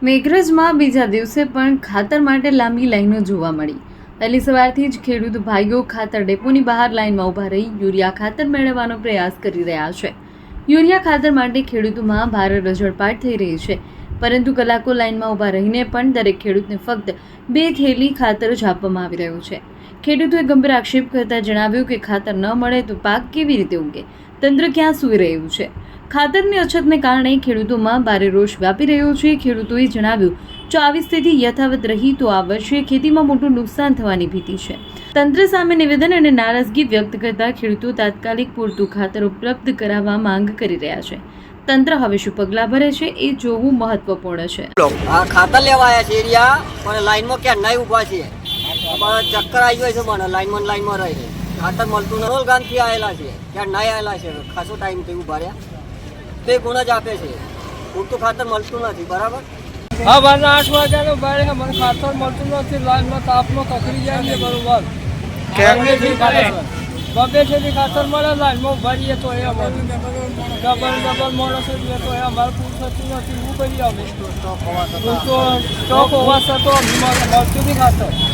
મેઘરજમાં બીજા દિવસે પણ ખાતર માટે લાંબી લાઈનો જોવા મળી। પહેલી સવારથી જ ખેડૂત ભાઈઓ ખાતર ડેપોની બહાર લાઈનમાં ઊભા રહી યુરિયા ખાતર મેળવવાનો પ્રયાસ કરી રહ્યા છે। યુરિયા ખાતર માટે ખેડૂતોમાં ભારે રઝળપાટ થઈ રહી છે, પરંતુ કલાકો લાઈનમાં ઊભા રહીને પણ દરેક ખેડૂતને ફક્ત 2 થેલી ખાતર જ આપવામાં આવી રહ્યું છે। ખેડૂતોએ ગંભીર આક્ષેપ કરતા જણાવ્યું કે ખાતર ન મળે તો પાક કેવી રીતે ઉગે, તંત્ર ક્યાં સૂઈ રહ્યું છે। ખાતરની અછતને કારણે ખેડૂતોમાં ભારે રોષ વ્યાપી રહ્યો છે। ખેડૂતોએ જણાવ્યું, જો આવી સ્થિતિ યથાવત રહી તો આ વર્ષે ખેતીમાં મોટું નુકસાન થવાની ભીતિ છે। તંત્ર સામે નિવેદન અને નારાજગી વ્યક્ત કરતા ખેડૂતો તાત્કાલિક પૂરતું ખાતર ઉપલબ્ધ કરાવવા માંગ કરી રહ્યા છે। તંત્ર હવે શું પગલાં ભરે છે એ જોવું મહત્વપૂર્ણ છે। ખાતર લેવા આવ્યા છે એરિયા પણ લાઈનમાં ક્યાં નહીં ઊભા છીએ, ચક્કર આવી ગયો છે મને લાઈનમાં રહી ખાતર મળતું નથી। રોલ ગામથી આવેલા છે, ક્યાં નહીં આવેલા છે, ખાસો ટાઈમથી ઊભા રહ્યા તે ગુણ જ આપે છે, પૂરતું ખાતર મળતું નથી। બરાબર હા, બને 8 વાગ્યાનો બારે મને ખાતર મળતું નથી, લાઈનમાં તાપમાં કકડી જાય છે। બરોબર બબે છે ખાતર મળે લાઈનમાં ભરીએ તો એ ડબલ માણસ એટલે તો એ અમારે પૂરું થતું નથી। શું કરીએ અમે? સ્ટોક હોવા છતાં મળતું નહીં ખાતર।